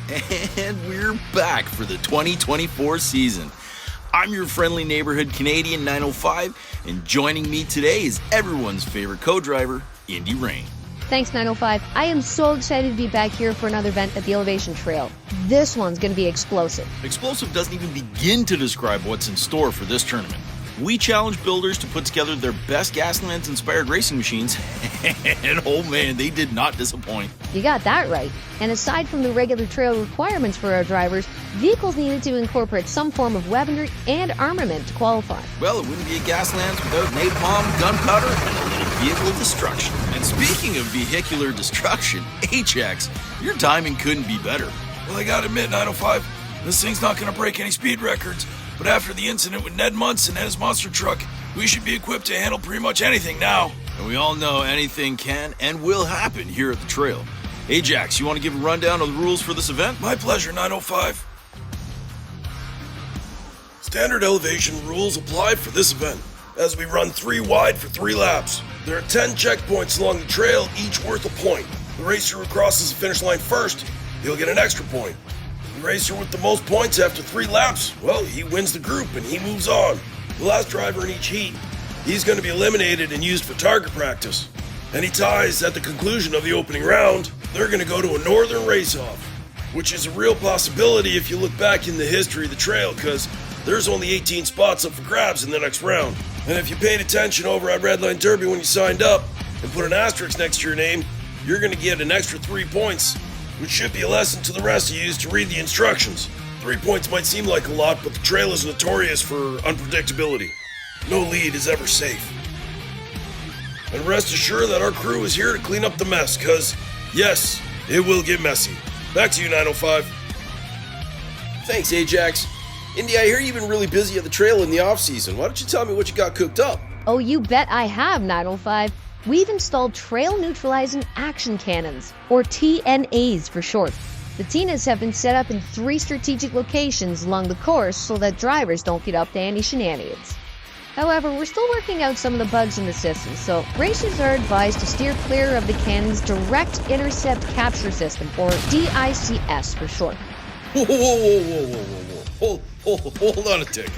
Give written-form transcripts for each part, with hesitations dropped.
And we're back for the 2024 season. I'm your friendly neighborhood Canadian 905, and joining me today is everyone's favorite co-driver, Indy Rain. Thanks, 905. I am so excited to be back here for another event at the Elevation Trail. This one's going to be explosive. Explosive doesn't even begin to describe what's in store for this tournament. We challenge builders to put together their best Gaslands-inspired racing machines, and oh man, they did not disappoint. You got that right. And aside from the regular trail requirements for our drivers, vehicles needed to incorporate some form of weaponry and armament to qualify. Well, it wouldn't be a Gaslands without napalm, gunpowder, and a little vehicle destruction. And speaking of vehicular destruction, Ajax, your timing couldn't be better. Well, I gotta admit, 905, this thing's not gonna break any speed records. But after the incident with Ned Munson and his monster truck, we should be equipped to handle pretty much anything now. And we all know anything can and will happen here at the trail. Ajax, you want to give a rundown of the rules for this event? My pleasure, 905. Standard elevation rules apply for this event, as we run 3 wide for 3 laps. There are 10 checkpoints along the trail, each worth a point. The racer who crosses the finish line first, he'll get an extra point. The racer with the most points after 3 laps, well, he wins the group and he moves on. The last driver in each heat, he's going to be eliminated and used for target practice. Any ties at the conclusion of the opening round, they're going to go to a northern race-off, which is a real possibility if you look back in the history of the trail, because there's only 18 spots up for grabs in the next round. And if you paid attention over at Redline Derby when you signed up and put an asterisk next to your name, you're going to get an extra 3 points, which should be a lesson to the rest of you to read the instructions. 3 points might seem like a lot, but the trail is notorious for unpredictability. No lead is ever safe. And rest assured that our crew is here to clean up the mess, cause, yes, it will get messy. Back to you, 905. Thanks, Ajax. Indy, I hear you've been really busy at the trail in the off-season. Why don't you tell me what you got cooked up? Oh, you bet I have, 905. We've installed trail neutralizing action cannons, or TNAs for short. The TNAs have been set up in 3 strategic locations along the course so that drivers don't get up to any shenanigans. However, we're still working out some of the bugs in the system, so racers are advised to steer clear of the cannon's Direct Intercept Capture System, or DICS for short. Whoa. Hold on a tick.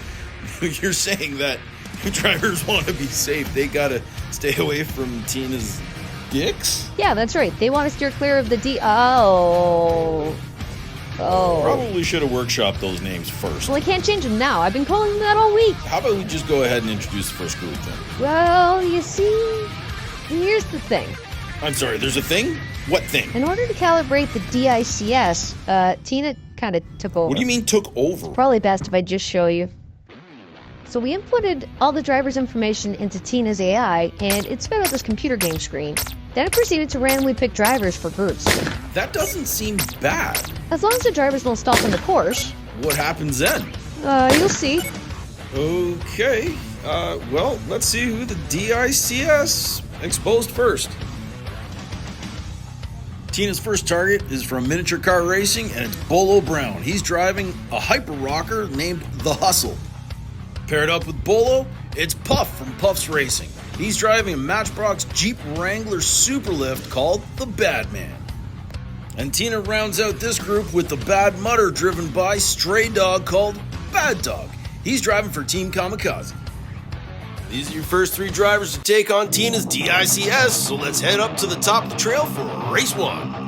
You're saying that if drivers want to be safe, they gotta stay away from Tina's dicks? Yeah, that's right. They want to steer clear of the Oh. Probably should have workshopped those names first. Well, I can't change them now. I've been calling them that all week. How about we just go ahead and introduce the first group then? Well, you see, here's the thing. I'm sorry, there's a thing? What thing? In order to calibrate the DICS, Tina kind of took over. What do you mean took over? Probably best if I just show you. So we inputted all the driver's information into Tina's AI, and it spit out this computer game screen. Then it proceeded to randomly pick drivers for groups. That doesn't seem bad. As long as the drivers don't stop on the course. What happens then? You'll see. Okay, well, let's see who the DICS exposed first. Tina's first target is from Miniature Car Racing, and it's Bolo Brown. He's driving a hyper rocker named The Hustle. Paired up with Bolo, it's Puff from Puff's Racing. He's driving a Matchbox Jeep Wrangler Superlift called the Bad Man. And Tina rounds out this group with the Bad Mutter driven by Stray Dog called Bad Dog. He's driving for Team Kamikaze. These are your first 3 drivers to take on Tina's DICS, so let's head up to the top of the trail for race 1.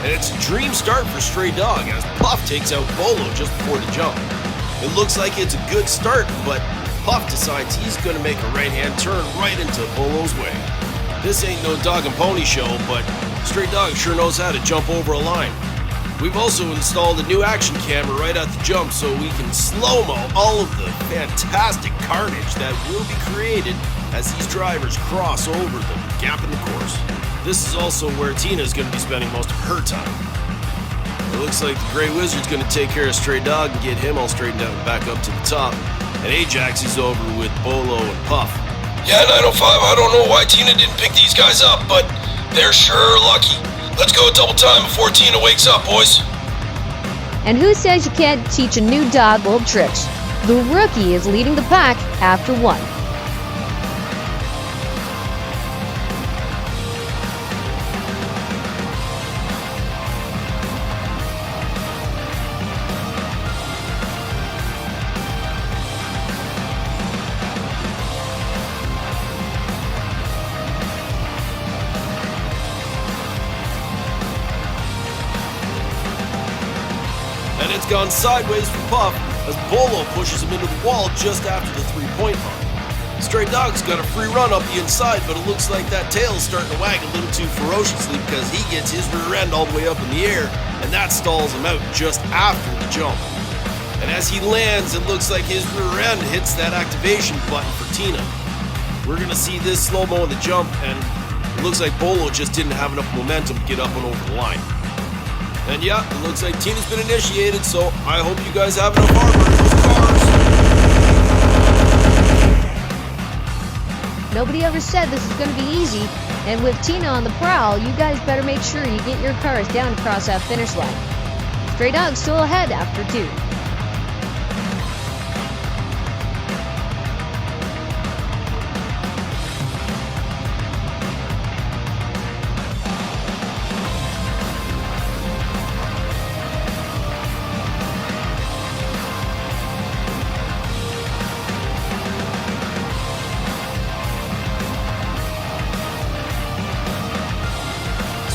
And it's a dream start for Stray Dog as Puff takes out Bolo just before the jump. It looks like it's a good start, but Puff decides he's going to make a right-hand turn right into Bolo's way. This ain't no dog and pony show, but Stray Dog sure knows how to jump over a line. We've also installed a new action camera right at the jump so we can slow-mo all of the fantastic carnage that will be created as these drivers cross over the gap in the course. This is also where Tina is going to be spending most of her time. It looks like the Grey Wizard's going to take care of Stray Dog and get him all straightened out and back up to the top. And Ajax is over with Bolo and Puff. Yeah, 905, I don't know why Tina didn't pick these guys up, but they're sure lucky. Let's go double time before Tina wakes up, boys. And who says you can't teach a new dog old tricks? The rookie is leading the pack after 1. And it's gone sideways for Puff as Bolo pushes him into the wall just after the 3-point mark. Stray Dog's got a free run up the inside, but it looks like that tail's starting to wag a little too ferociously because he gets his rear end all the way up in the air, and that stalls him out just after the jump. And as he lands, it looks like his rear end hits that activation button for Tina. We're going to see this slow-mo in the jump, and it looks like Bolo just didn't have enough momentum to get up and over the line. And yeah, it looks like Tina's been initiated, so I hope you guys have enough armor in those cars. Nobody ever said this is going to be easy, and with Tina on the prowl, you guys better make sure you get your cars down across that finish line. Stray Dog's still ahead after 2.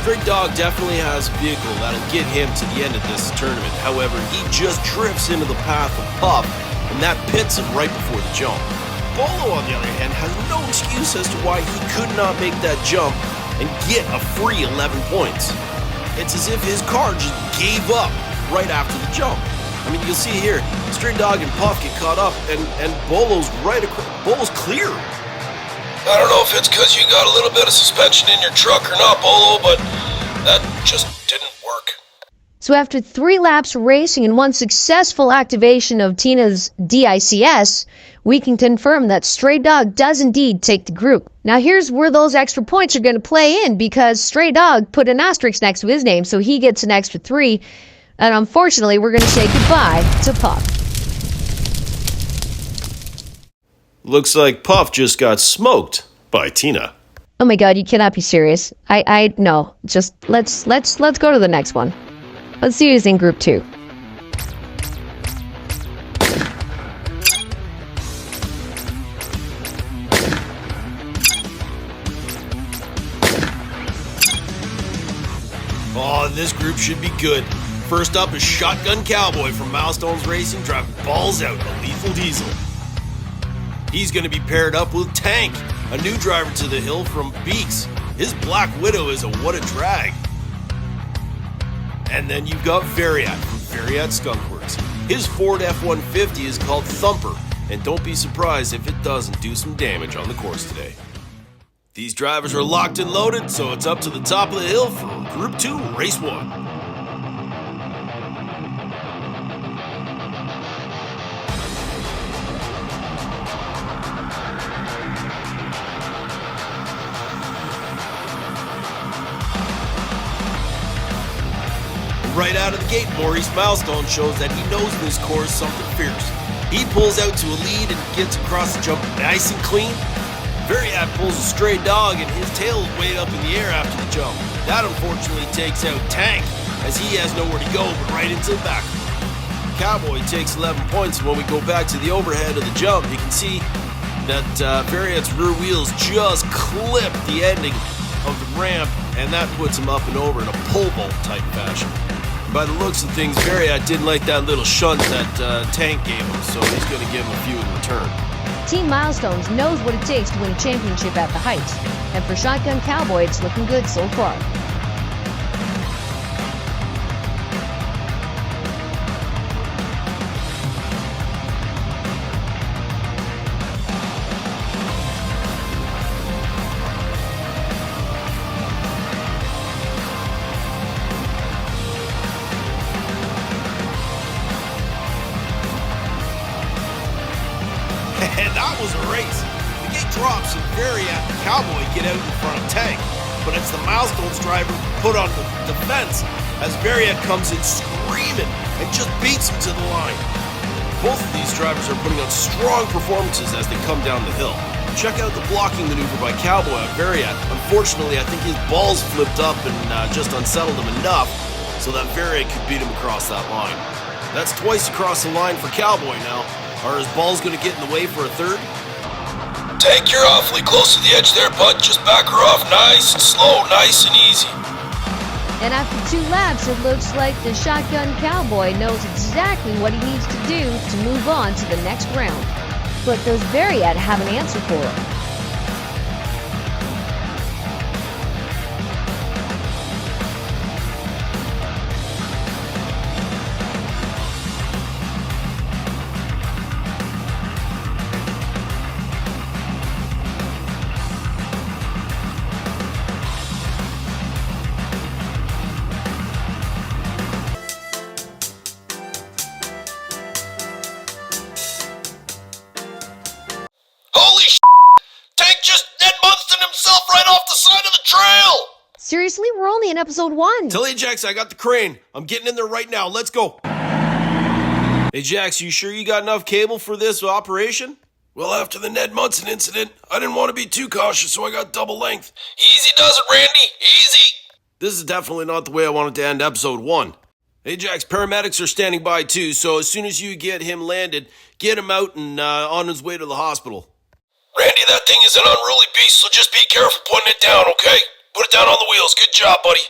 Stray Dog definitely has a vehicle that'll get him to the end of this tournament. However, he just drifts into the path of Puff, and that pits him right before the jump. Bolo, on the other hand, has no excuse as to why he could not make that jump and get a free 11 points. It's as if his car just gave up right after the jump. I mean, you'll see here, Stray Dog and Puff get caught up, and Bolo's right across. Bolo's clear. I don't know if it's because you got a little bit of suspension in your truck or not, Bolo, but that just didn't work. So after 3 laps of racing and 1 successful activation of Tina's Diecast, we can confirm that Stray Dog does indeed take the group. Now here's where those extra points are going to play in, because Stray Dog put an asterisk next to his name, so he gets an extra 3. And unfortunately, we're going to say goodbye to Puff. Looks like Puff just got smoked by Tina. Oh my god, you cannot be serious. No. Just let's go to the next one. Let's see who's in group 2. Oh, this group should be good. First up is Shotgun Cowboy from Milestones Racing driving balls out a lethal diesel. He's going to be paired up with Tank, a new driver to the hill from Beaks. His Black Widow is a what a drag. And then you've got Variat from Variat Skunkworks. His Ford F-150 is called Thumper, and don't be surprised if it doesn't do some damage on the course today. These drivers are locked and loaded, so it's up to the top of the hill for Group 2, Race 1. Right out of the gate, Maurice Milestone shows that he knows this course something fierce. He pulls out to a lead and gets across the jump nice and clean. Variat pulls a Stray Dog and his tail is way up in the air after the jump. That unfortunately takes out Tank, as he has nowhere to go but right into the back. Cowboy takes 11 points, and when we go back to the overhead of the jump, you can see that Variat's rear wheels just clip the ending of the ramp, and that puts him up and over in a pole vault type fashion. By the looks of things, Variat didn't like that little shunt that Tank gave him, so he's going to give him a few in return. Team Milestones knows what it takes to win a championship at the Heights, and for Shotgun Cowboy, it's looking good so far. And that was a race. The gate drops and Variat and Cowboy get out in front of Tank, but it's the Milestones driver put on the defense as Variat comes in screaming and just beats him to the line. Both of these drivers are putting on strong performances as they come down the hill. Check out the blocking maneuver by Cowboy on Variat. Unfortunately, I think his balls flipped up and just unsettled him enough so that Variat could beat him across that line. That's twice across the line for Cowboy now. Are his balls going to get in the way for a third? Tank, you're awfully close to the edge there, bud. Just back her off nice and slow, nice and easy. And after 2 laps, it looks like the Shotgun Cowboy knows exactly what he needs to do to move on to the next round. But does Variat have an answer for him? Holy sh**! Tank just Ned Munston himself right off the side of the trail! Seriously, we're only in episode 1. Tell Ajax I got the crane. I'm getting in there right now. Let's go. Ajax, you sure you got enough cable for this operation? Well, after the Ned Munson incident, I didn't want to be too cautious, so I got double length. Easy does it, Randy! Easy! This is definitely not the way I wanted to end episode 1. Ajax, paramedics are standing by too, so as soon as you get him landed, get him out and on his way to the hospital. Randy, that thing is an unruly beast, so just be careful putting it down, okay? Put it down on the wheels. Good job, buddy.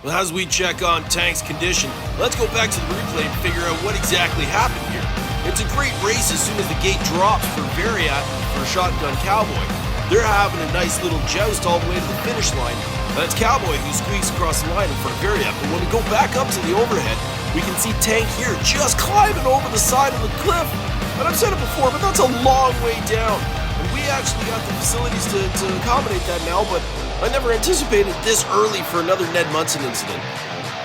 Well, as we check on Tank's condition, let's go back to the replay and figure out what exactly happened here. It's a great race as soon as the gate drops for Variat for Shotgun Cowboy. They're having a nice little joust all the way to the finish line. That's Cowboy who squeaks across the line in front of Variat, but when we go back up to the overhead, we can see Tank here just climbing over the side of the cliff. And I've said it before, but that's a long way down. And we actually got the facilities to accommodate that now, but I never anticipated this early for another Ned Munson incident.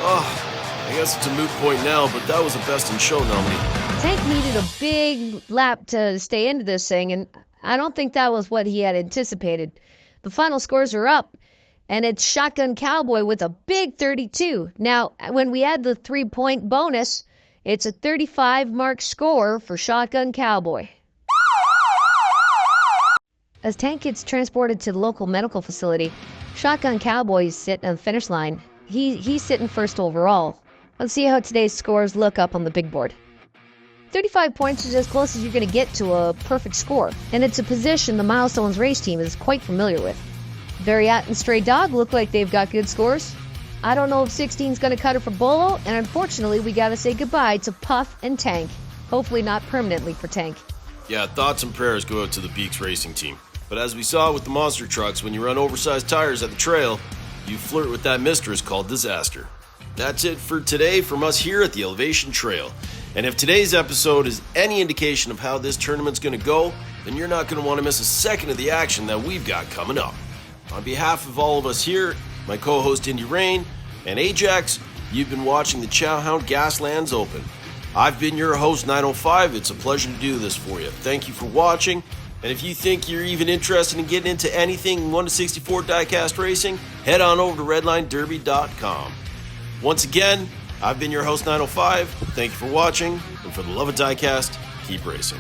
I guess it's a moot point now, but that was a best in show nominee. Tank needed a big lap to stay into this thing, and I don't think that was what he had anticipated. The final scores are up, and it's Shotgun Cowboy with a big 32. Now, when we add the 3-point bonus, it's a 35-mark score for Shotgun Cowboy. As Tank gets transported to the local medical facility, Shotgun Cowboy is sitting on the finish line. He's sitting first overall. Let's see how today's scores look up on the big board. 35 points is as close as you're going to get to a perfect score, and it's a position the Milestones race team is quite familiar with. Variat and Stray Dog look like they've got good scores. I don't know if 16's going to cut it for Bolo, and unfortunately we got to say goodbye to Puff and Tank. Hopefully not permanently for Tank. Yeah, thoughts and prayers go out to the Beaks racing team. But as we saw with the monster trucks, when you run oversized tires at the trail, you flirt with that mistress called disaster. That's it for today from us here at the Elevation Trail. And if today's episode is any indication of how this tournament's going to go, then you're not going to want to miss a second of the action that we've got coming up. On behalf of all of us here, my co-host Indy Rain, and Ajax, you've been watching the Chowhound Gaslands Open. I've been your host, 905. It's a pleasure to do this for you. Thank you for watching. And if you think you're even interested in getting into anything 1-64 diecast racing, head on over to redlinederby.com. Once again, I've been your host, 905. Thank you for watching, and for the love of diecast, keep racing.